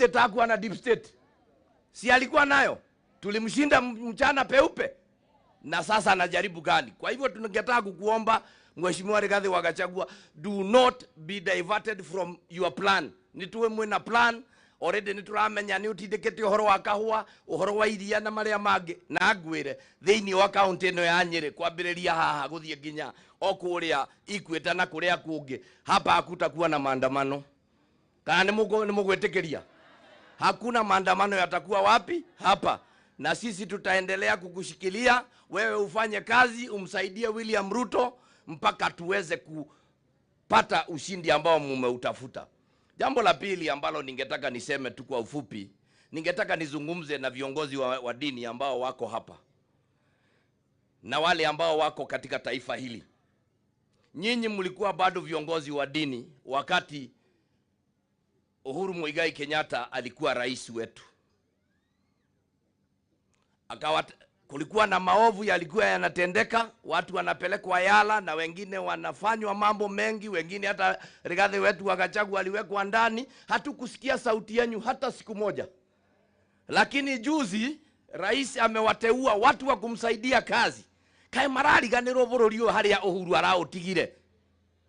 Visted hakuwa na deep state. Si alikuwa nayo? Tulimshinda mchana peupe. Na sasa anajaribu gani? Kwa hivyo tungetaka kukuomba Mheshimiwa Rigathi wa Gachagua, do not be diverted from your plan. Nituwe mwena plan, already nituramenya ni utindikete uhoro wa kahua, uhoro wa iria na maria mangĩ na ngwire thiini wa county ino ya Nyeri kwambĩrĩria haha guthie nginya okuria Ikweta na kuria kungi. Hapa hakutakuwa na maandamano. Kana ni mugwĩtĩkĩria? Hakuna maandamano yatakuwa wapi? Hapa. Na sisi tutaendelea kukushikilia wewe, ufanye kazi, umsaidie William Ruto mpaka tuweze kupata ushindi ambao mumeutafuta. Jambo la pili ambalo ningetaka niseme tu kwa ufupi, ningetaka nizungumze na viongozi wa dini ambao wako hapa na wale ambao wako katika taifa hili. Nyinyi mlikuwa bado viongozi wa dini wakati Uhuru Muigai Kenyatta alikuwa rais wetu. Kulikuwa na maovu yalikuwa yanatendeka, watu wanapelekwa Yala na wengine wanafanywa mambo mengi, wengine hata Rigathi wetu wa Gachagua aliwekwa ndani. Hatukusikia sauti yenu hata siku moja. Lakini juzi rais amewateua watu wa kumsaidia kazi. Kae marariganirwo bururi uyu haria Uhuru arautigire.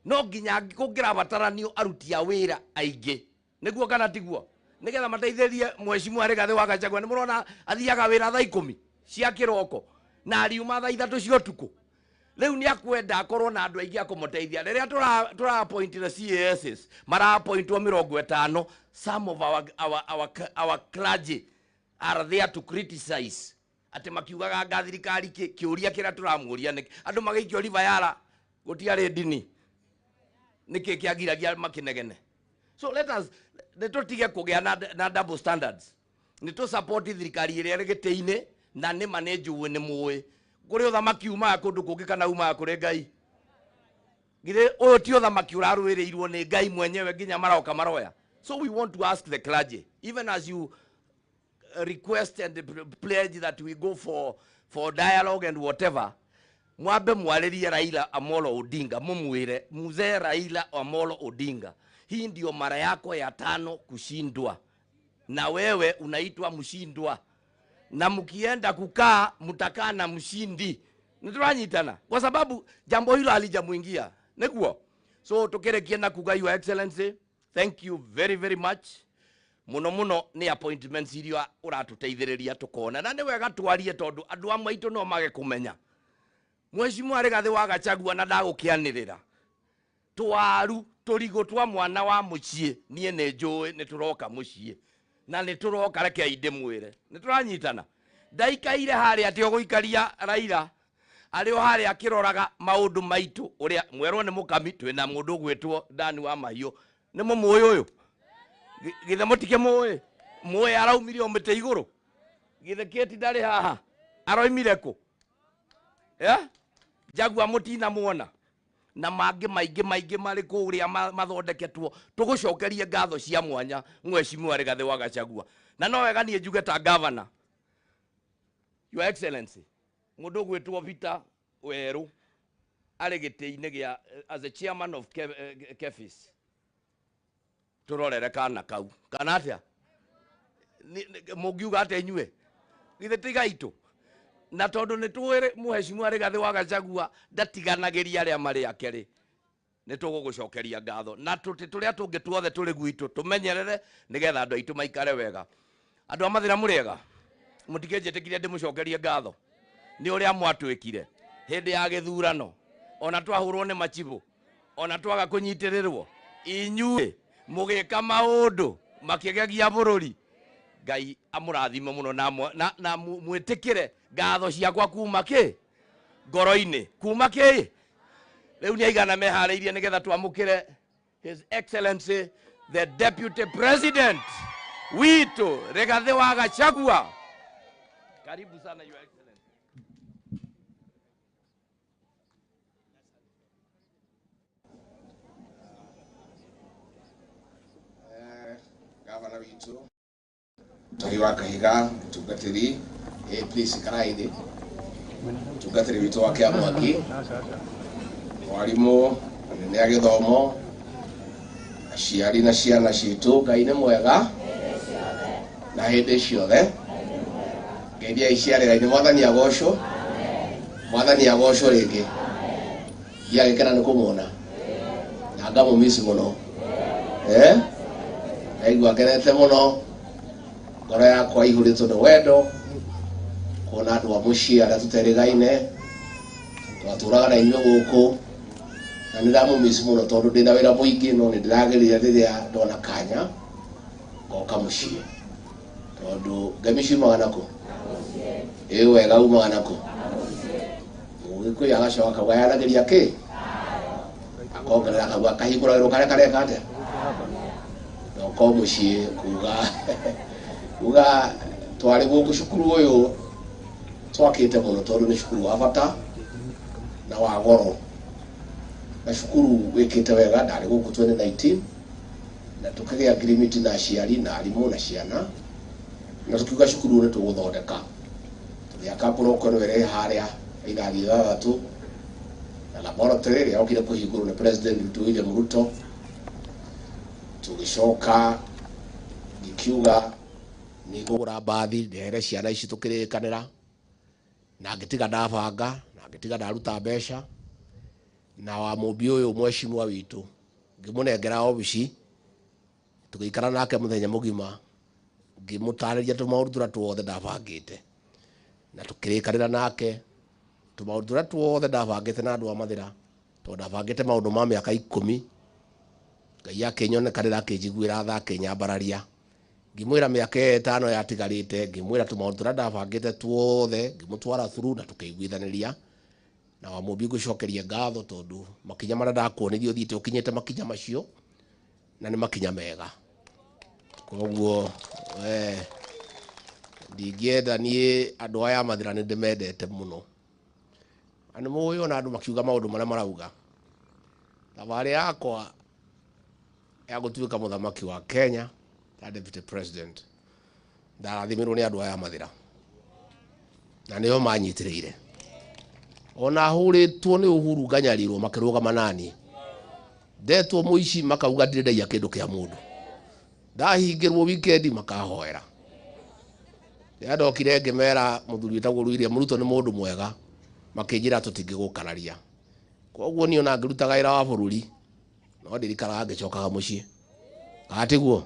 No nginya kugira bataranio aruti a wira aingi. Niguo kana tiguo? Nigetha mateithĩrie Mheshimiwa Rigathi wa Gachagua. Ni murona athiaga wira thaa 10 cia kiroko na ariuma thaa 3 cia utuku. Riu ni akwenda akorwo na andu aingi akumuteithia. Riria tura appoint the CASs mara appointwo 50, some of our clergy are there to criticize. Ati makiugaga ngathirikari kiuria kira turamuria niki andu magikio Yala gutiari dini niki kiagiragia makinegene. So let us tutige kugia na double standards. Nito support thirikari iria rigite-ini na ni maneju ni muwe. Kuri uthamaki uma kundu kungi kana uma kuri Ngai. Gire uyu ti uthamaki uraruirirwo ni Ngai mwenyewe nginya maroka maroya. So we want to ask the clergy, even as you request and pledge that we go for dialogue and whatever, mwambe mwaririe Raila Amolo Odinga, mumwire mzee Raila Amolo Odinga, hii ndio mara yako ya 5 kushindwa na wewe unaitwa mshindwa, na mkienda kukaa mtakaa na mshindi. Nituranyitana kwa sababu jambo hilo halijamuingia nikuo. So tukerekie na kuga Your Excellency, thank you very very much. Muno ni appointments iria uratuteithiriria tukona na ni wega twarie tondu andu amwe itu no mage kumenya Mheshimiwa Rigathi wa Gachagua na ndagukianirira twaru turigo twa mwana wa mucie nie ne njui ni turoka mucie na ni turoka reke inde mwire ni turanyitana ndaikaire hari ati oguikaria Raila ari o hari akiroraga maundu maitu uria mwerwo ni mukami twina mundu gwetwo ndani wa mahiu ni mumuoyo uyu githe mutike muoe araumire omete iguru githe keti ndari haha aroimire ku Jagua mutina muona na mangi maingi mari kuria mathondeketwo tugucokerie ngatho cia mwanya Mheshimiwa Rigathi wa Gachagua na no wega nie njuge ta governor. Your Excellency mundu gwetwo Vita Weru ari giti-ini gia as a chairman of Kenyatta'S turorere kana kau kana atia mugiuga ate inyue githe tiga itu na tondu ni tuwire Mheshimiwa Rigathi wa Gachagua ndatiganagiria aria mari akeri ni tugugucokeria ngatho na turia tungi tuothe turi gwitu tumenyerere nigetha andu aitu maikare wega. Andu amathira muriega mutikenjetikire ndimucokerie ngatho ni uria mwatwikire hindi ya githurano ona twahurwo ni machibu ona twaga kunyitirirwo inyue mugika maundu makigegia bururi. Ngai amurathime muno na mwitikire ngatho ciakwa kuma ki ngoro-ini kuma ki riu ni aigana mehariirie nigetha twamukire His Excellency the Deputy President witu Rigathi wa Gachagua. Karibu sana Your Excellency. Gavana witu Tahiwa Kahiga tugatiri please karaide tugatiri witu wake amwaki walimu ne agithomo aciari na ciana citu Ngai ni mwega na hĩndĩ ciothe. Ngeithia iciarĩra-inĩ. Mwathani agocwo. Mwathani agocwo rĩngĩ. Gĩagĩkena nĩ kũmuona na ngamũmiss mũno. Naigua ngenete mũno, ngoro yakwa ihũrĩtwo nĩ wendo kuona andũ a mũciĩ arĩa tũterĩgaine twatũraga na inyuĩ gũkũ, na nĩndamũmiss mũno tondũ ndĩna wĩra mũingĩ, no nĩndĩrageria rĩrĩa ndona kanya ngoka mũciĩ, tondũ ngemi ciumaga nakũ? Wega umaga nakũ? Mũgĩkũyũ agacoka akauga yanagĩria kĩ? Akongerera akauga akahingũragĩrwo karĩa kareka atĩa? Ndoka mũciĩ kuga twarĩ gũkũ cukuru ũyũ twakĩte mũno tondũ nĩ cukuru wa bata na wa goro, na cukuru wĩkĩte wega. Ndarĩ gũkũ 2019 na tũkagĩa agreement na aciari na arimũ na ciana, na tukiuga cukuru nĩ tũgũthondeka. Tũgĩaka protocol ĩrĩa harĩa irathi 6 na laboratory ĩrĩa yokire kũhingũrwo nĩ President William Ruto. Tũgĩcoka ngĩkiuga nĩ ngũgũra mbathi ndehere ciana ici tũkĩrĩkanĩra, na ngĩtiga ndabanga na ngĩtiga ndaruta mbeca, na wa mũmbi ũyũ mheshimiwa witũ ngĩmũnengera obici, tũgĩikara nake mũthenya mũgima ngĩmũtarĩria tũmaũndũ tũrĩa tuothe ndabangĩte, na tũkĩrĩkanĩra nake tũmaũndũ tũrĩa tuothe ndabangĩte na andũ a Mathĩra, tondũ ndabangĩte maũndũ ma mĩaka 10. Ngai akĩnyonekanĩra akĩnjiguĩra tha akĩnyambararia, ngĩmwĩra mĩaka 5 yatigarĩte, ngĩmwĩra tũmaũndũ tũrĩa ndabangĩte tuothe ngĩmũtwara through na tũkĩiguithanĩria, na wa mũmbi ngũcokeria ngatho tondũ makinya marĩa ndakuonirie ũthiĩte ũkinyĩte makinya macio na nĩ makinya mega. Koguo ndingĩenda niĩ andũ aya Mathĩra nĩ ndĩmendete mũno, na nĩ mũĩ ona andũ makiuga maũndũ marĩa marauga. Thabarĩ yakwa ya gũtuĩka mũthamaki wa Kenya na deputy president ndarathimirwo nĩ andũ aya Mathĩra, na nĩo manyitĩrĩire. Ona hũrĩtwo nĩ Uhuru nganyarirwo makĩrũgama nani, ndetwo mũici makauga ndirĩ ndaiya kĩndũ kĩa mũndũ, ndahingĩrwo weekend makahoera. Rĩrĩa ndokire ngĩmera mũthuri wĩtagwo William Ruto nĩ mũndũ mwega, makĩnjĩra tũtingĩgũkararia. Koguo niĩ ona ngĩrutaga wĩra wa bũrũri no ndirikanaga ngĩcokaga mũciĩ gatiguo,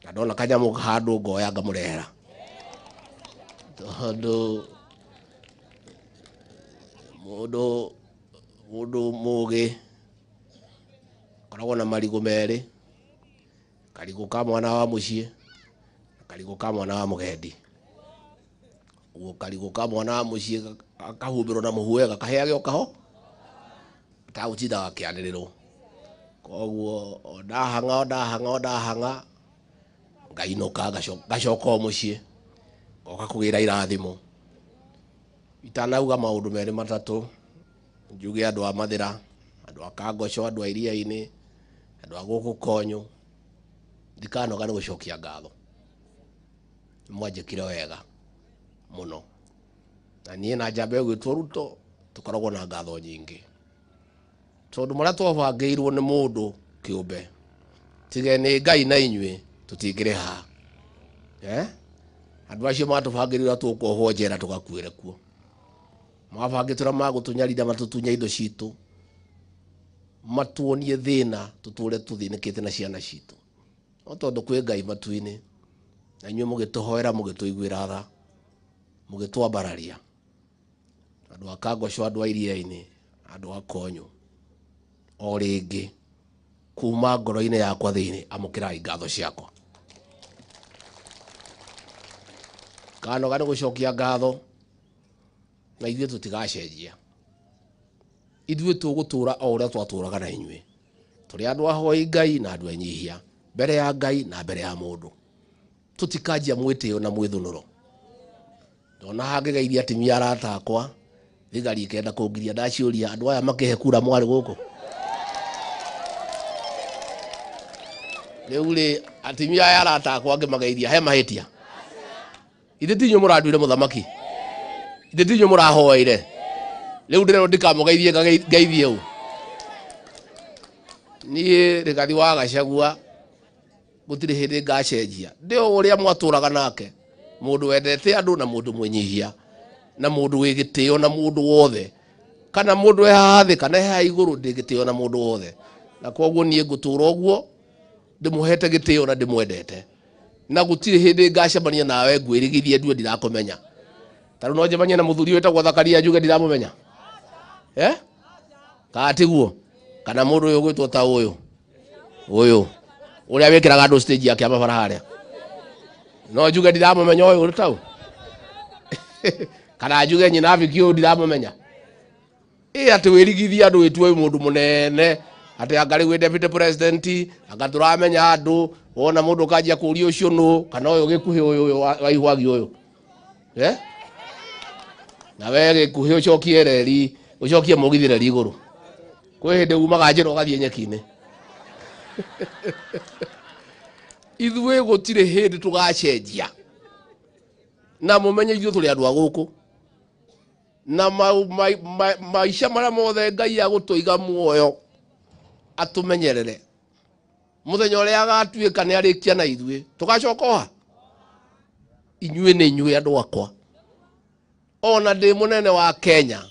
na ndona kanyamũ handũ ngoya ngamũrehera, tondũ mũndũ mũgĩ koragwo na marigũ merĩ, karigũ ka mwana wa mũciĩ na karigũ ka mwana wa mũgendi. Ũguo karigũ ka mwana wa mũciĩ kahumbĩrwo na mũhu wega kahĩage o kaho atagũtinda gakĩanĩrĩrwo. Koguo ndahanga ngainũka ngacoka o mũciĩ ngoka kũgĩra irathimo. Itanauga maũndũ merĩ matatũ njuge andũ a Mathĩra, andũ a Kangoco, andũ a iria-inĩ, andũ a gũkũ Konyũ, ndikanoga nĩ gũcokia ngatho. Mwanjĩkire wega mũno, na niĩ na njamba ĩgwĩtwo Ruto tũkoragwo na ngatho nyingĩ, tondũ marĩa twabangĩirwo nĩ mũndũ kĩũmbe tige nĩ Ngai na inyuĩ tũtingĩrĩ haha. Andũ acio matũbangĩrĩra tũkuohwo njera tũgakuĩre kuo, mabangĩtũra magũtũnyarira matũtunye indo citũ, matuonie thĩna tũtũre tũthĩnĩkĩte na ciana citũ, no tondũ kwĩ Ngai matu-inĩ na inyuĩ mũgĩtũhoera mũgĩtũiguĩra tha mũgĩtwambararia. Andũ a Kangoco, andũ a iria-inĩ, andũ a Konyũ, o rĩngĩ kuma ngoro-inĩ yakwa thĩinĩ amũkĩrai ngatho ciakwa. Kanoga nĩ gũcokia ngatho, na ithuĩ tũtigacenjia. Ithuĩ tũgũtũra o ũrĩa twatũraga na inyuĩ, tũrĩ andũ ahoi Ngai na andũ anyihia, mbere ya Ngai na mbere ya mũndũ. Tũtikanjia mwĩtĩo na mwĩthũnũro. Ndona hangĩgeithia atimia arata akwa, thigari ikenda kũngiria ndaciũria andũ aya makĩhe kura mwarĩ gũkũ. Rĩu rĩ atimia aya arata akwa ngĩmageithia he mahĩtia. Ithe ti inyuĩ mũranduire mũthamaki, ithe ti inyuĩ mũrahoeire. Rĩu ndĩrerwo ndikamũgeithie ngeithie ũũ. Niĩ Rigathi wa Gachagua gutire hindi ngacenjia ndio uria mwaturaga nake mundu wendete andu na mundu mwenyihia na mundu wi gitio na mundu wothe kana mundu ehathi kana eha iguru ndigitio na mundu wothe na koguo nie ngutura uguo ndimuhete gitio na ndimwendete na gutire hindi ngacemania nawe ngwirigithie ndu ndirakumenya taru no njemanye na muthuri wetagwo Thakaria njuge ndiramumenya katiguo kana mundu uyu gwitwo ta uyu uria wikiraga andu stage yake amabara haria no njuge ndiramumenya uyu tau kana njuge nyina vikio ndiramumenya ati wirigithia andu witwe mundu munene ati angari wi deputy president angaturamenya andu wona mundu kajia kuria ucio no kana uyu gikuhi uyu waihwagi uyu na we gikuhi ucokie reri ucokie mugithire riguru kwi hindi umaga njira ugathie nyekine ithuĩ gũtirĩ hĩndĩ tũgacenjia na mũmenye ithuĩ tũrĩ andũ a gũkũ na maica marĩa mothe Ngai agũtũiga muoyo atũmenyerere mũthenya ũrĩa agatuĩka nĩ arĩkia na ithuĩ tũgacoka oha inyuĩ nĩ inyuĩ andũ akwa ona ndĩ mũnene wa Kenya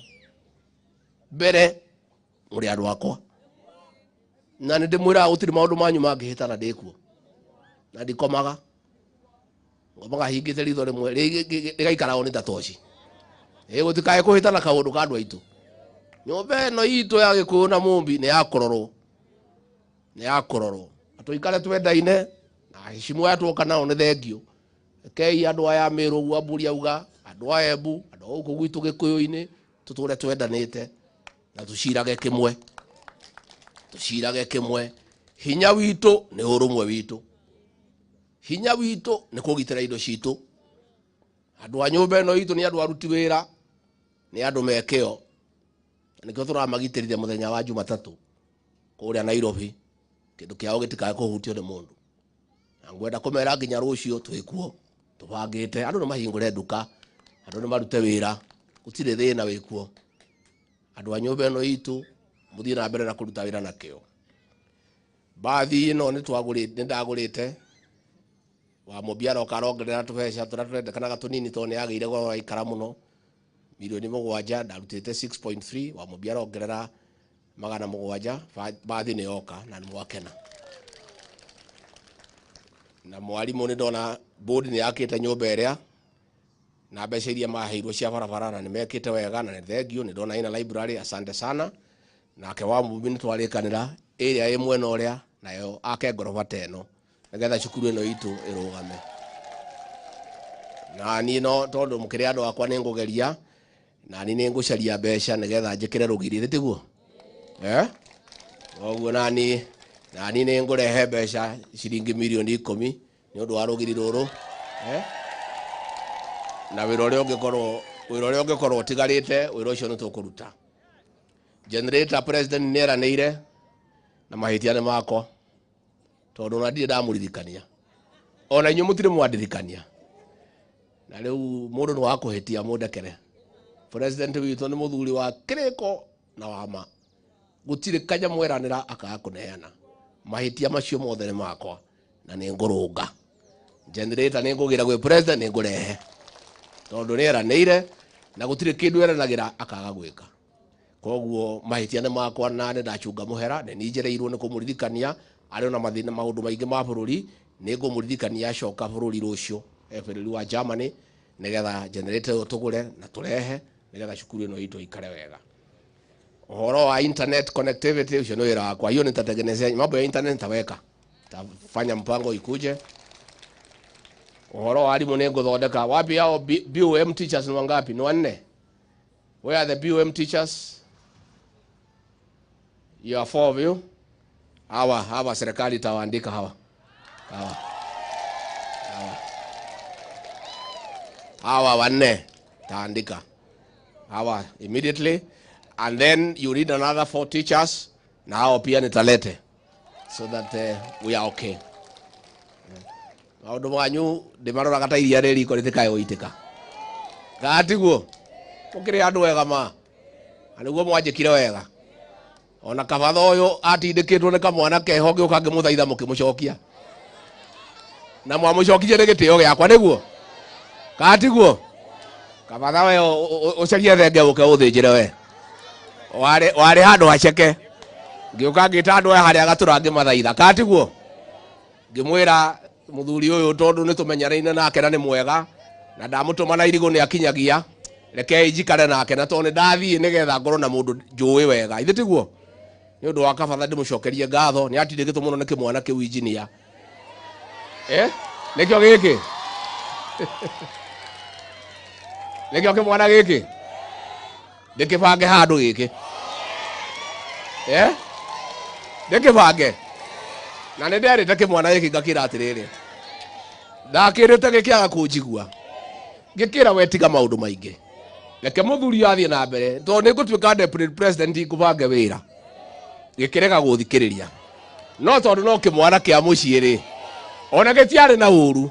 mbere mũrĩ andũ akwa na nĩ ndĩmwĩraga gũtirĩ maũndũ manyu mangĩhĩtana ndĩkuo na ndikomaga ngomaga hingĩte ritho rĩmwe rĩgaikaraga nĩ ta toci gũtikae kũhĩtana kaũndũ ka andũ aitũ nyũmba ĩno itũ ya Gĩkũyũ na Mũmbi nĩ ya kũrorwo tũikare twendaine na heshima ya tuoka nao nĩ thengio kei andũ aya Mĩrũ ũguo Amburi auga andũ a Embu andũ gũkũ gwitũ Gĩkũyũ-inĩ tũtũre twendanĩte na tũcirage kĩmwe hinya witũ nĩ ũrũmwe witũ hinya witũ nĩ kũgitĩra indo citũ andũ a nyũmba ĩno itũ nĩ andũ aruti wĩra nĩ andũ mekĩo nĩkĩo tũramagitĩrire mũthenya wa Jumatatũ kũrĩa Nairobi kĩndũ kĩao gĩtikae kũhutio nĩ mũndũ na ngwenda kũmera nginya rũciũ twĩkuo tũbangĩte andũ nĩ mahingũre nduka andũ nĩ marute wĩra gũtirĩ thĩna wĩkuo andũ a nyũmba ĩno itũ mũthiĩ na mbere na kũruta wĩra na kĩo bathi ĩno nĩ ndagũrĩte wa mũbiara ũkarongerera tũbeca tũrĩa tũrendekanaga tũnini tondũ nĩ yagĩire goro waikara mũno milioni 7 ndarutĩte 6.3 wa mũbiara ongerera 700 bathi nĩ yoka na nĩ mwakena na mwarimũ nĩ ndona board nĩ yakĩte nyũmba ĩrĩa na mbeca iria maheirwo cia barabara na nĩ mekĩte wega na nĩ thengio nĩ ndona ina library asante sana nake wa Mũmbi nĩ twarĩkanĩra ĩrĩa ĩ mwena ũrĩa nayo ake ngoroba teno nĩgetha cukuru ĩno itũ ĩrũgame na niĩ no tondũ mũkĩrĩ andũ akwa nĩ ngũgeria na niĩ nĩ ngũcaria mbeca nĩgetha njĩkĩre rũgiri tiguo ũguo na niĩ nĩ ngũrehe mbeca ciringi milioni 10 nĩ ũndũ wa rũgiri rũrũ na wĩra ũrĩa ũngĩkorwo ũtigarĩte wĩra ũcio nĩ tũkũruta generator president nĩ eranĩire na mahĩtia nĩ makwa tondũ na ndirĩ ndamũririkania ona inyuĩ mũtirĩ mwandirikania na rĩu mũndũ nĩ wa kũhĩtia mũndekere president witũ nĩ mũthuri wa kĩrĩko na wama gũtirĩ kanya mweranĩra akaga kũneana mahĩtia macio mothe nĩ makwa na nĩ ngũrũnga generator nĩ ngũgĩra gwĩ president nĩ ngũrehe tondũ nĩ eranĩire na gũtirĩ kĩndũ eranagĩra akaga gwĩka koguo mahĩtia nĩ makwa na nĩ ndacunga mũhera nĩ nĩnjereirwo nĩ kũmũririkania arĩ na mathĩna maũndũ maingĩ ma bũrũri nĩ ngũmũririkania acoka bũrũri rũcio bũrũri wa Germany nĩgetha generator ĩyo tũgũre na tũrehe nĩgetha cukuru ĩno itũ ikare wega ũhoro wa internet connectivity ucio nĩ wĩra wakwa hiyo nitatengenezea mambo ya internet nitaweka tafanya mpango ikuje ũhoro wa arimũ nĩ ngũthondeka wapi yao BOM teachers ni wangapi ni wanne where are the BOM teachers you are 4 of you hawa serikali itawaandika hawa wanne taandika hawa immediately and then you need another 4 teachers na hao pia nitalete so that we are okay maũndũ manyu ndĩmarora gata iria rĩrĩ iko rĩtĩkae gũitĩka gatiguo mũkĩrĩ andũ wega ma nĩguo mwanjĩkire wega ona kabatha ũyũ atindĩkĩtwo nĩ kamwana keho gĩũka ngĩmũthaitha mũkĩmũcokia na mwamucokije nĩ gĩtĩo gĩakwa nĩguo katiguo kabatha we ũcarie thenge ũke ũthĩnjĩre we warĩ handũ haceke ngĩũka ngĩta andũ harĩa gatũra ngĩmathaitha katiguo ngĩmwĩra mũthuri ũyũ tondũ nĩ tũmenyereine nake na nĩ mwega na ndamũtũma na irigũ nĩ akinyagia reke njikare nake na tondũ ndathiĩ nĩgetha ngorwo na mũndũ njũĩ wega ithe tiguo nĩ ũndũ wa kabatha ndĩmũcokerie ngatho nĩ atindĩkĩtwo mũno nĩ kĩmwana kĩu injinia nĩkĩo gĩkĩ nĩkĩo kĩmwana gĩkĩ ndĩkĩbange handũ gĩkĩ ndĩkĩbange na nĩ nderĩte kĩmwana gĩkĩ ngakĩra atĩrĩrĩ ndakĩrĩte gĩkĩaga kũnjigua ngĩkĩra wetiga maũndũ maingĩ reke mũthuri athiĩ na mbere tondũ nĩ ngũtuĩka deputy president ngũbange wĩra gĩkĩrega gũthikĩrĩria no tondũ no kĩmwana kĩa mũciĩ rĩ ona gĩtiarĩ na ũru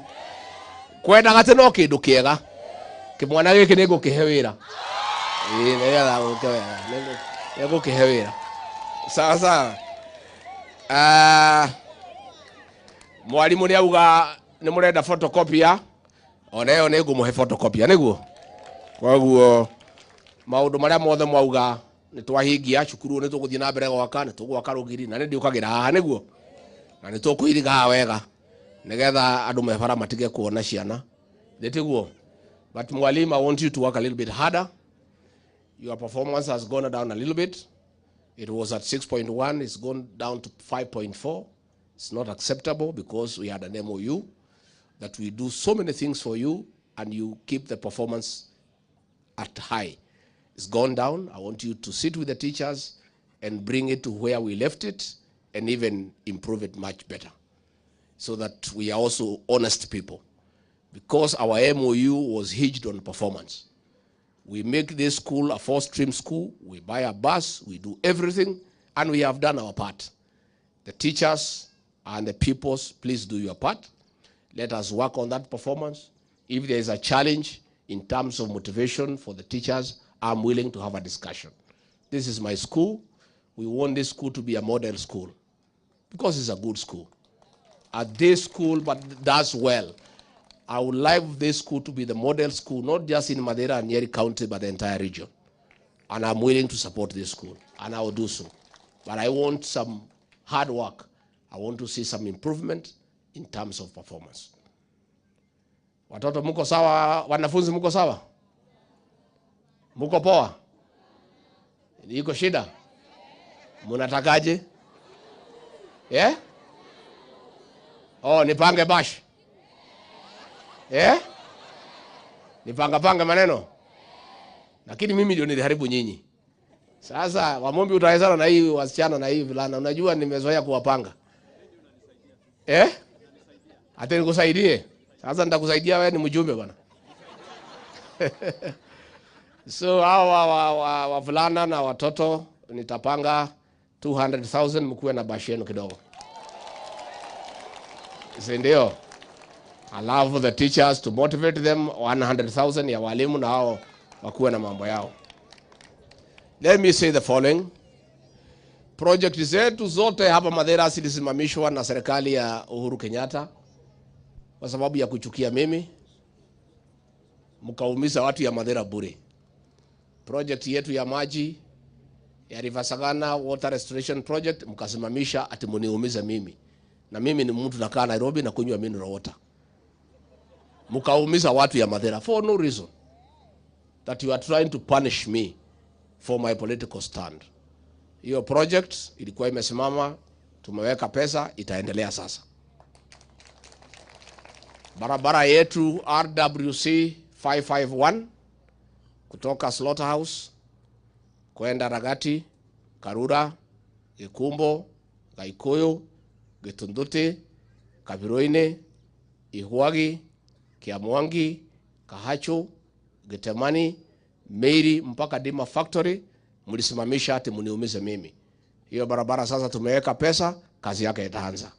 kwendaga atĩ no kĩndũ kĩega kĩmwana gĩkĩ nĩ ngũkĩhe wĩra nĩ ngũkĩhe wĩra sawa sawa mwarimũ nĩ auga nĩ mũrenda photocopy ona ĩyo nĩ ngũmũhe photocopy nĩguo koguo maũndũ marĩa mothe mwauga nĩ twahingia cukuru nĩ tũgũthiĩ na mbere gwaka nĩ tũgwaka rũgiri na nĩ ndĩũkagĩra haha nĩguo na nĩ tũkũiriga haha wega nĩgetha andũ mebara matige kuona ciana tiguo. But mwalimu, I want you to work a little bit harder. Your performance has gone down a little bit. It was at 6.1, it's gone down to 5.4. It's not acceptable because we had an MOU that we do so many things for you and you keep the performance at high. It's gone down. I want you to sit with the teachers and bring it to where we left it and even improve it much better so that we are also honest people. Because our MOU was hinged on performance. We make this school a 4-stream school. We buy a bus. We do everything. And we have done our part. The teachers and the pupils, please do your part. Let us work on that performance. If there is a challenge in terms of motivation for the teachers, I'm willing to have a discussion. This is my school. We want this school to be a model school because it's a good school. At this school, but does well. I would like this school to be the model school, not just in Madeira and Nyeri County, but the entire region. And I'm willing to support this school, and I will do so. But I want some hard work. I want to see some improvement in terms of performance. Watoto muko sawa, wanafunzi muko sawa? Muko poa? Iko shida? Munatakaje? Yeah? Oh, nipange bash. Nipanga maneno. Lakini mimi ndio niliharibu nyinyi. Sasa wamombi utawezana na hii wasichana na hii vilana. Unajua nimezoea kuwapanga. Ate nikusaidie. Sasa nitakusaidia wewe ni mjumbe bwana. So hawa wavulana na watoto nitapanga 200,000 mkuwe na bashi yenu kidogo. Ndio. Allow the teachers to motivate them 100,000 ya walimu na hao wakuwe na mambo yao. Let me say the following. Project zetu zote hapa Madeira zilisimamishwa na serikali ya Uhuru Kenyatta kwa sababu ya kuchukia mimi. Mkaumiza watu ya Madeira bure. Project yetu ya maji ya Rivasagana Water Restoration Project mkasimamisha ati muniumiza mimi. Na mimi ni mtu nakaa Nairobi na kunywa mineral water. Mukaumiza watu ya Madeira for no reason. That you are trying to punish me for my political stand. Hiyo project ilikuwa imesimama, tumeweka pesa, itaendelea sasa. Barabara yetu RWC 551 kutoka Slaughterhouse kwenda Ragati, Karura, Ikumbo, Gaikoyo, Gitunduti, Kabiroine, Ihuagi, Kiamwangi, Kahacho, Getemani, Nyeri mpaka Dima Factory, mlisimamisha ati muniumize mimi. Hiyo barabara sasa tumeweka pesa, kazi yake itaanza.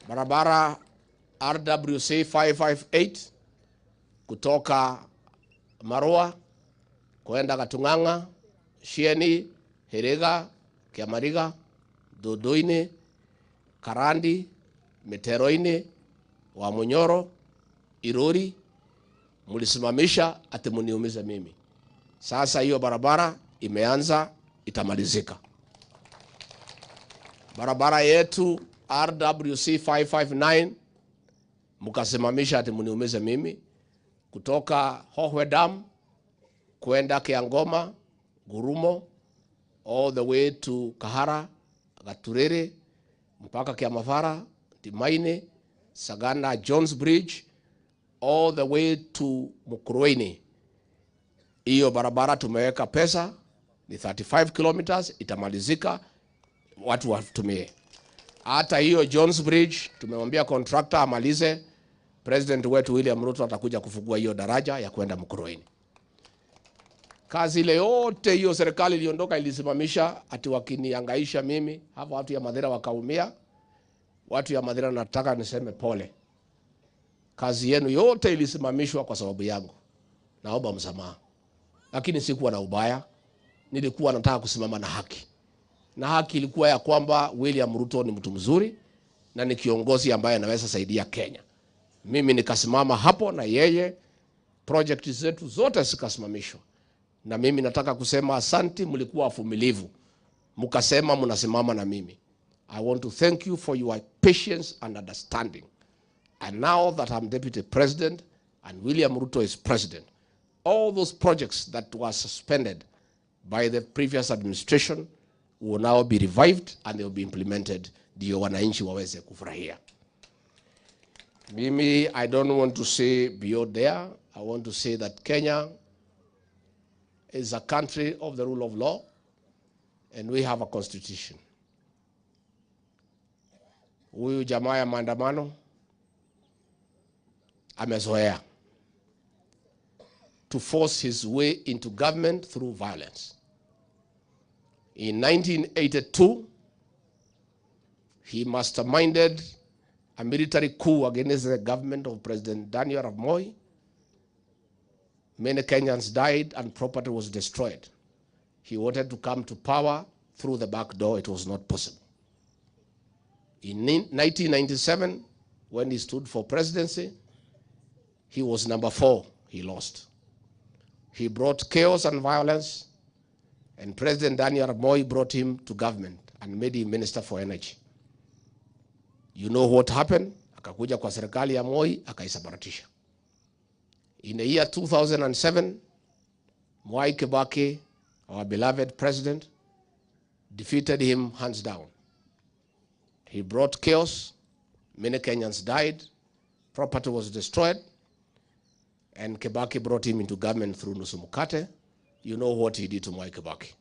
Barabara RWC 558 kutoka Marua kwenda Gatung'ang'a, Shieni, Herega, Kiamariga, Dodoine, Karandi, Meteroini, wa Munyoro, Irori, mulisimamisha ati muniumize mimi. Sasa hiyo barabara imeanza, itamalizika. Barabara yetu RWC 559 mukasimamisha ati muniumize mimi, kutoka Hohwe Dam kwenda Kiangoma, Gurumo, all the way to Kahara, Gaturere, mpaka Kiamafara, Timaine, Sagana, Jones Bridge, all the way to Mukurweini. Iyo barabara tumeweka pesa, ni 35 kilometers, itamalizika, watu watumie. Hata hiyo Jones Bridge, tumemwambia contractor amalize, President wetu William Ruto atakuja kufungua hiyo daraja ya kwenda Mukurweini. Kazi ile yote hiyo serikali iliondoka ilisimamisha ati wakiniangaisha mimi, hapo watu ya Madera wakaumia. Watu ya Madera nataka niseme pole. Kazi yenu yote ilisimamishwa kwa sababu yangu. Naomba msamaha. Lakini sikuwa na ubaya. Nilikuwa nataka kusimama na haki. Na haki ilikuwa ya kwamba William Ruto ni mtu mzuri na ni kiongozi ambaye anaweza saidia Kenya. Mimi nikasimama hapo na yeye, project zetu zote zikasimamishwa. Na mimi nataka kusema asanti, mlikuwa wavumilivu. Mukasema mnasimama na mimi. I want to thank you for your patience and understanding. And now that I'm Deputy President and William Ruto is President, all those projects that were suspended by the previous administration will now be revived and they will be implemented, ndio wananchi waweze kufurahia. Mimi, I don't want to say beyond there. I want to say that Kenya is a country of the rule of law and we have a constitution. Huyu jamaa ya maandamano amezoea to force his way into government through violence. In 1982, he masterminded a military coup against the government of President Daniel Arap Moi. Many Kenyans died and property was destroyed. He wanted to come to power through the back door. It was not possible. In 1997, when he stood for presidency, he was number 4. He lost. He brought chaos and violence, and President Daniel Arap Moi brought him to government and made him Minister for Energy. You know what happened? Akakuja kwa serikali ya Moi, akaisabaratisha. In the year 2007, Mwai Kibaki, our beloved president, defeated him hands down. He brought chaos, many Kenyans died, property was destroyed, and Kibaki brought him into government through Nusu Mkate. You know what he did to Mwai Kibaki.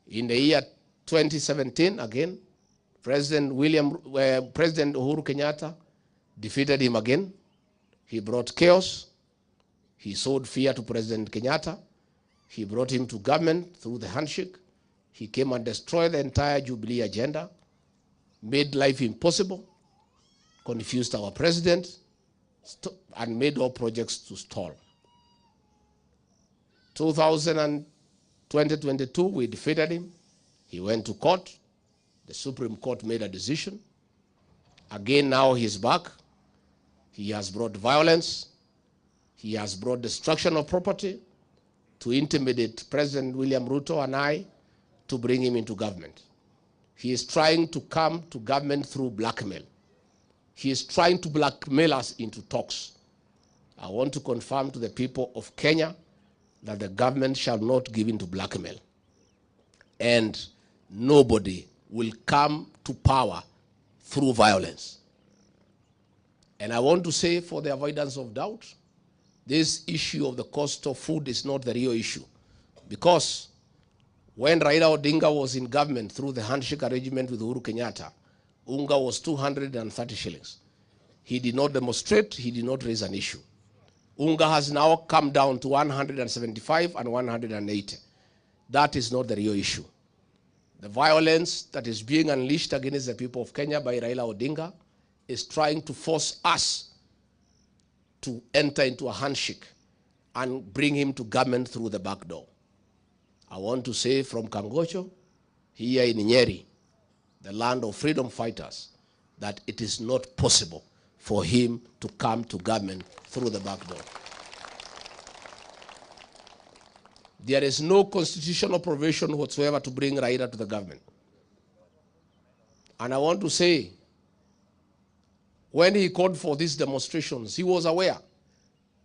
In the year 2017, again, President Uhuru Kenyatta defeated him again. He brought chaos. He sowed fear to President Kenyatta. He brought him to government through the handshake. He came and destroyed the entire Jubilee agenda, made life impossible, confused our president, and made all projects to stall. 2022, we defeated him. He went to court. The Supreme Court made a decision. Again, now he's back. He has brought violence. He has brought destruction of property to intimidate President William Ruto and I to bring him into government. He is trying to come to government through blackmail. He is trying to blackmail us into talks. I want to confirm to the people of Kenya that the government shall not give in to blackmail. And nobody will come to power through violence. And I want to say, for the avoidance of doubt, this issue of the cost of food is not the real issue. Because when Raila Odinga was in government through the handshake arrangement with Uhuru Kenyatta, unga was 230 shillings. He did not demonstrate, he did not raise an issue. Unga has now come down to 175 and 180. That is not the real issue. The violence that is being unleashed against the people of Kenya by Raila Odinga is trying to force us to enter into a handshake and bring him to government through the back door. I want to say from Kangocho, here in Nyeri, the land of freedom fighters, that it is not possible for him to come to government through the back door. There is no constitutional provision whatsoever to bring Raila to the government. And I want to say, when he called for these demonstrations, he was aware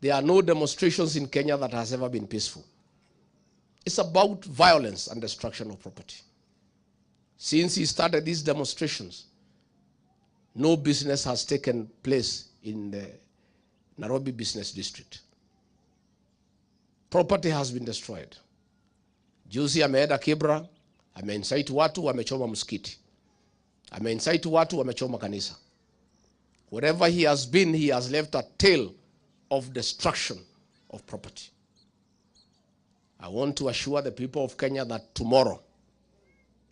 there are no demonstrations in Kenya that has ever been peaceful. It's about violence and destruction of property. Since he started these demonstrations, no business has taken place in the Nairobi business district. Property has been destroyed. Juzi ameenda Kibra, ameincite watu wamechoma msikiti. Ameincite watu wamechoma kanisa. Wherever he has been, he has left a tale of destruction of property. I want to assure the people of Kenya that tomorrow,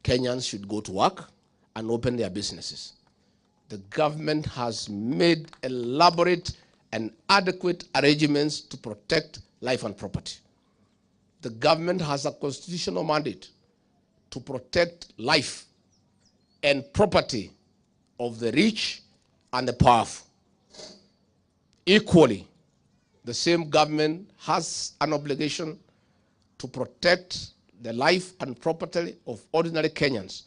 Kenyans should go to work and open their businesses. The government has made elaborate and adequate arrangements to protect life and property. The government has a constitutional mandate to protect life and property of the rich and the powerful. Equally, the same government has an obligation to protect the life and property of ordinary Kenyans,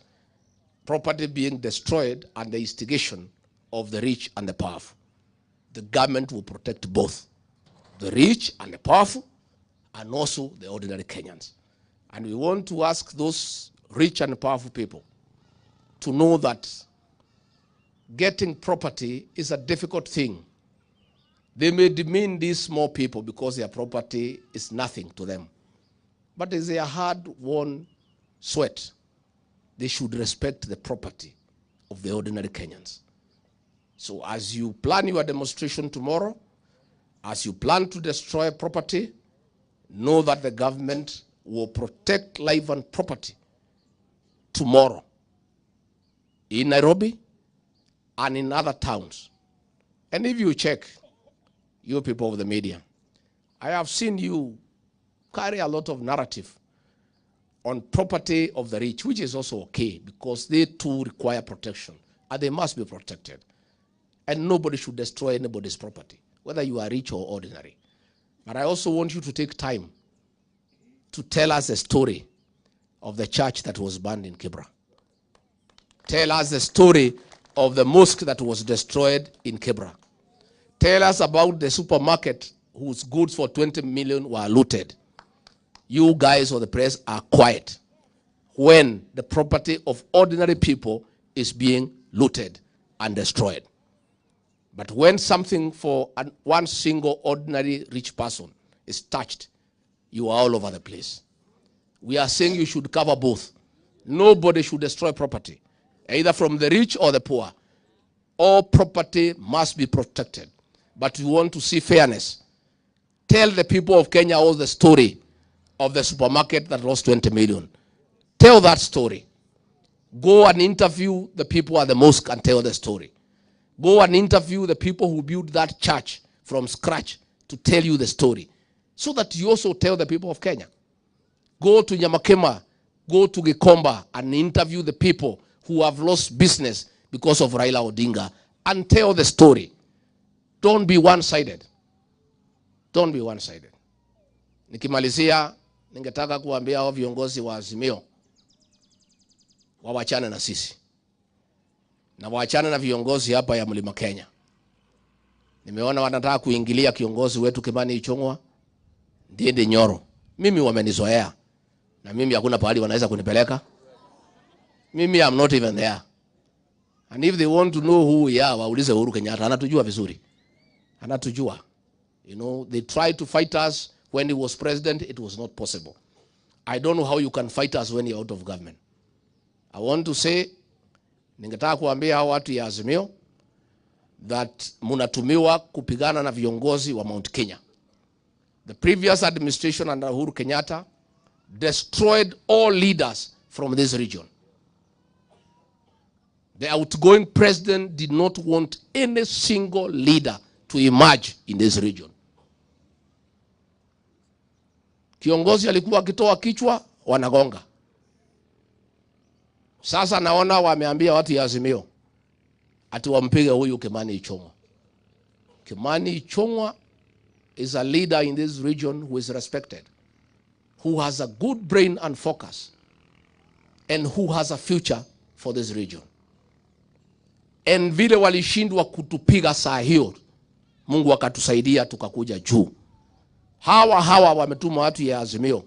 property being destroyed and the instigation of the rich and the powerful. The government will protect both the rich and the powerful, and also the ordinary Kenyans. And we want to ask those rich and powerful people to know that getting property is a difficult thing. They may demean these small people because their property is nothing to them. But it's a hard-won sweat. They should respect the property of the ordinary Kenyans. So as you plan your demonstration tomorrow, as you plan to destroy property, know that the government will protect life and property tomorrow in Nairobi and in other towns. And if you check, you people of the media, I have seen you carry a lot of narrative on property of the rich, which is also okay because they too require protection and they must be protected. And nobody should destroy anybody's property, whether you are rich or ordinary. But I also want you to take time to tell us the story of the church that was burned in Kibra. Tell us the story of the mosque that was destroyed in Kibra. Tell us about the supermarket whose goods for 20 million were looted. You guys of the press are quiet when the property of ordinary people is being looted and destroyed. But when something for one single ordinary rich person is touched, you are all over the place. We are saying you should cover both. Nobody should destroy property, either from the rich or the poor. All property must be protected. But we want to see fairness. Tell the people of Kenya all the story of the supermarket that lost 20 million. Tell that story. Go and interview the people at the mosque and tell the story. Go and interview the people who built that church from scratch to tell you the story, so that you also tell the people of Kenya. Go to Nyamakema, go to Gikomba and interview the people who have lost business because of Raila Odinga and tell the story. Don't be one-sided. Don't be one-sided. Nikimalizia, ningetaka kuambia hao viongozi wa Azimio wawachane na sisi. Na waachane na viongozi hapa ya Mlima Kenya. Nimeona wanataka kuingilia kiongozi wetu Kimani Ichung'wa ndiye Nyoro. Mimi wamenizoea. Na mimi hakuna pahali wanaweza kunipeleka. Mimi I'm not even there. And if they want to know who we are, waulize Uhuru Kenyatta, anatujua vizuri. Anatujua. You know, they tried to fight us when he was president, it was not possible. I don't know how you can fight us when you're out of government. I want to say, ningetaka kuambia hao watu ya Azimio that munatumiwa kupigana na viongozi wa Mount Kenya. The previous administration under Uhuru Kenyatta destroyed all leaders from this region. The outgoing president did not want any single leader to emerge in this region. Kiongozi alikuwa akitoa kichwa wanagonga. Sasa naona wameambia watu ya Azimio ati wampige huyu Kimani Ichung'wa. Kimani Ichung'wa is a leader in this region who is respected, who has a good brain and focus, and who has a future for this region. And vile walishindwa kutupiga saa hiyo, Mungu akatusaidia tukakuja juu. Hawa wametuma watu ya Azimio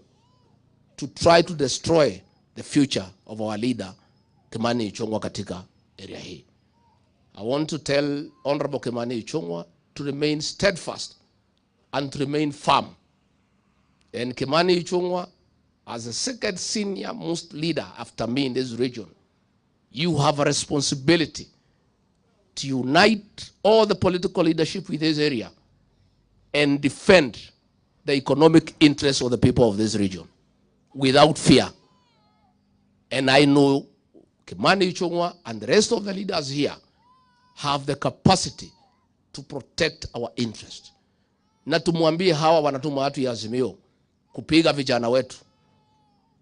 to try to destroy the future of our leader Kimani Ichung'wa katika area hii. I want to tell Honorable Kimani Ichung'wa to remain steadfast and to remain firm. And Kimani Ichung'wa, as the second senior most leader after me in this region, you have a responsibility to unite all the political leadership in this area and defend the economic interests of the people of this region without fear. And I know Kimani Ichung'wa and the rest of the leaders here have the capacity to protect our interest. Na tumwambie hawa wanatuma watu ya Azimio kupiga vijana wetu,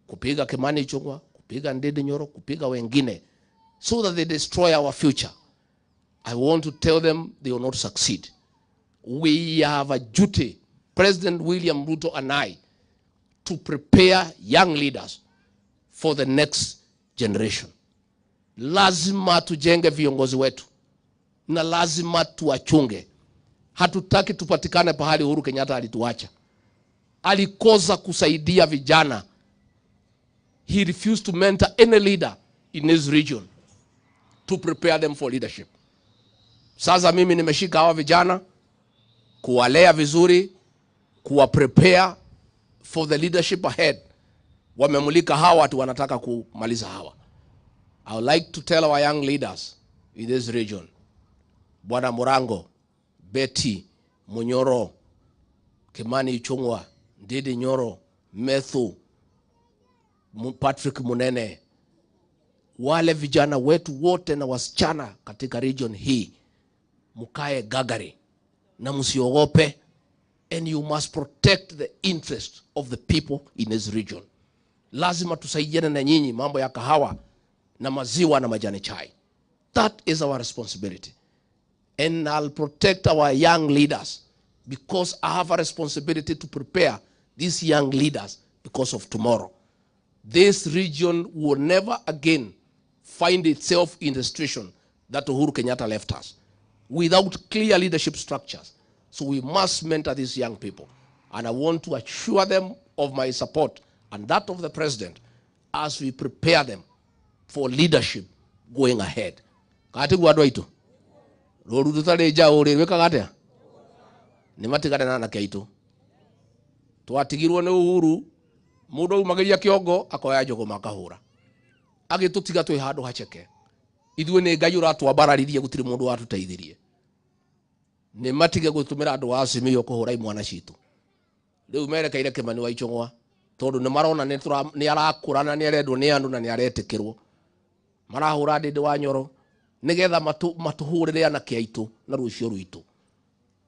kupiga Kimani Ichung'wa, kupiga Ndindi Nyoro, kupiga wengine, so that they destroy our future. I want to tell them they will not succeed. We have a duty, President William Ruto and I, to prepare young leaders for the next generation. Lazima tujenge viongozi wetu na lazima tuwachunge. Hatutaki tupatikane pahali Uhuru Kenyatta alituacha. Alikosa kusaidia vijana. He refused to mentor any leader in his region to prepare them for leadership. Sasa mimi nimeshika hawa vijana kuwalea vizuri, kuwa prepare for the leadership ahead. Wamemulika hawa watu wanataka kumaliza hawa. I would like to tell our young leaders in this region, Bwana Murango, Betty, Munyoro, Kimani Ichung'wa, Ndindi Nyoro, Methu, Patrick Munene, wale vijana wetu wote na wasichana katika region hii, mukae gagari na musiogope, and you must protect the interest of the people in this region. Lazima tusaidiane na nyinyi mambo ya kahawa na maziwa na majani chai. That is our responsibility. And I'll protect our young leaders because I have a responsibility to prepare these young leaders because of tomorrow. This region will never again find itself in the situation that Uhuru Kenyatta left us without clear leadership structures. So we must mentor these young people. And I want to assure them of my support and that of the president as we prepare them for leadership going ahead. Kati guadwa ito. Roru tutale jaore weka gatea. Ni matigane na nake ito. Twatigirwo ne Uhuru mudo umageria kiongo akoya jogo makahura. Agitutiga twi handu hacheke. Ithuĩ nĩ Ngai ũratwambararirie gũtirĩ mũndũ watuteithirie. Nĩ matige gũtũmĩra andũ wa Azimio kũhũra imwana citũ. Rĩu merekeire Kimani wa Ichung'wa tondũ nĩ marona nĩ arakũra na nĩ arendwo nĩ andũ na nĩ aretĩkĩrwo. Marahũra Ndindi wa Nyoro nĩgetha matũhũrĩre anake aitũ na rũciũ rwitũ.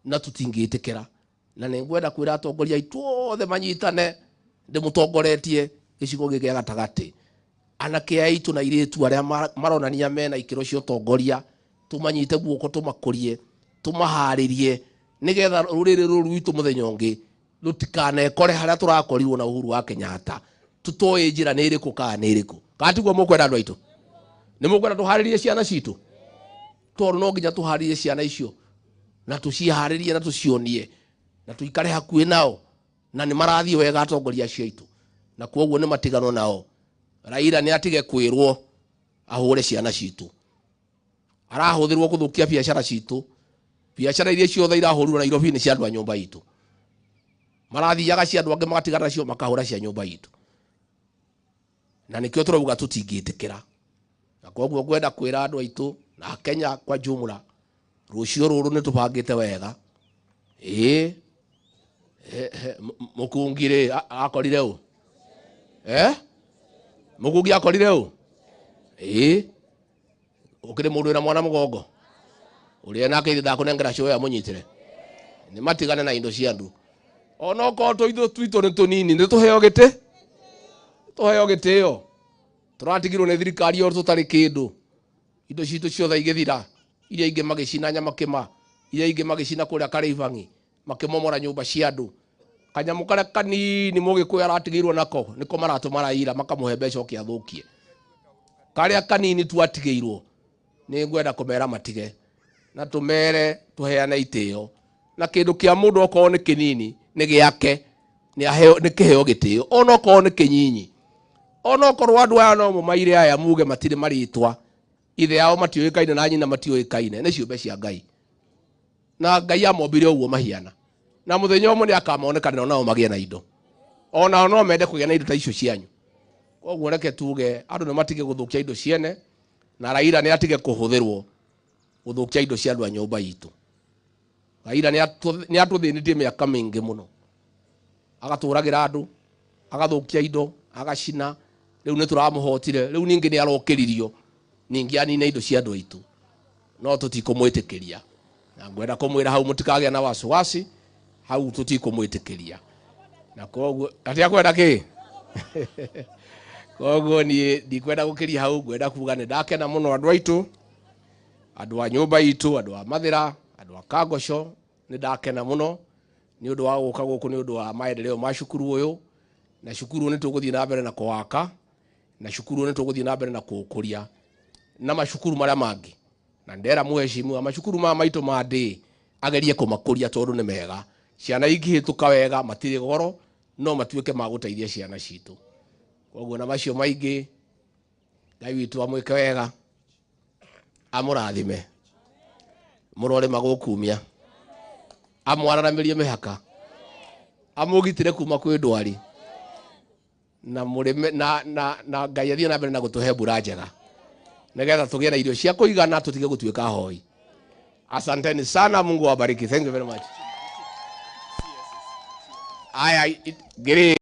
Na tũtingĩtĩkĩra. Na nĩ ngwenda kwĩra atongoria aitũ othe manyitane ndĩmũtongoretie gĩcigo gĩkĩ gĩa gatagatĩ. Anake aitu na iretu aria maronania mena ikiro cio tongoria tumanyite guoko tumakurie tumaharirie nigetha rurire ruru rwitu muthenya ungi rutikane kore haria turakorirwo na Uhuru wa Kenyatta tutoe njira ni iriku ka ni iriku katiguo mukwenda andu aitu ni mukwenda tuharirie ciana citu tondu no nginya tuharirie ciana icio na tuciharirie na tucionie na tuikare hakuhi nao na ni marathie wega atongoria ciaitu na kuoguo ni matigano nao. Raila ni atige kwirwo ahure ciana citu. Arahuthirwo kuthukia biashara citu. Biashara iria ciothe irahurwo Nairobi ni cia andu a nyumba itu. Marathiaga cia andu ange magatigana cio makahura cia nyumba itu. Na nikio turauga tutingitikira. Na koguo ngwenda kwira andu aitu na Kenya kwa jumla rucio ruru ni tubangite wega. Mukungire akorire u. Mugugi akorire u. Ukire mundu na mwana mugongo. Uri nake ithe ndakunengera cio ya munyitire. Ni matigane na indo cia andu. Ono ko to ithu twito ni tunini ni tuheo gite. Tuheo giteo. Turatigirwo ni thirikari yo tutari kindu. Indo citu ciothe igithira. iria ingi magicina nyama kima, iria ingi magicina kuria Karibangi, makimomora nyumba cia andu. Kanyamu karia kanini Mugikuyu aratigirwo nako niko maratuma Raila makamuhe mbeca okiathukie. Karia kanini tu atigirwo ni ngwenda kumera matige na tumere tuheane itio na kindu kia mundu okorwo ni kinini ni giake ni kiheo gitio ona okorwo ni kinyinyi ona okorwo andu aya no mumaire aya muge matire maritwa ithe yao matioikaine na nyina matioikaine ni ciumbe cia Ngai na Ngai amombire uguo mahiana na muthenya umwe ni akamonekana nao magie na indo ona no mende kugia na indo ta icio cianyu. Koguo reke tuge andu ni matige guthukia indo ciene na Raila ni atige kuhuthirwo guthukia indo cia andu a nyumba itu. Raila ni atuthinitie miaka mingi muno agaturagira andu agathukia indo agacina riu ni turamuhotire riu ningi ni arokiririo ningi anina indo cia andu itu no tutikumwitikiria na ngwenda kumwira hau mutikagia na wasiwasi hau tutikumwitikiria na koguo atia kwenda ki koguo ni ndikwenda gukiria hau ngwenda kuga ni ndakena muno andu aitu andu a nyumba itu andu a Mathira andu a Kagosho ni ndakena muno ni undu wa guka guku ni undu wa maendeleo ma cukuru uyu na cukuru ni tuguthii na mbere na kuwaka na cukuru ni tuguthii na mbere na kuukuria na macukuru maria mangi na ndera muheshimu amacukuru ma maitu ma ndi agerie kumakuria tondu ni mega ciana ingihituka wega matire goro no matuike ma guteithia ciana citu. Koguo na macio maingi Ngai witu amwike wega amurathime murore magukumia amwararamirie mihaka amugitire kuma kwi ndwari na murime na Ngai athie na mbere na gutuhe mbura njega nigetha tugie na irio cia kuigana tutige gutuika hoi. Asanteni sana, Mungu awabariki. Thank you very much. Aya, giri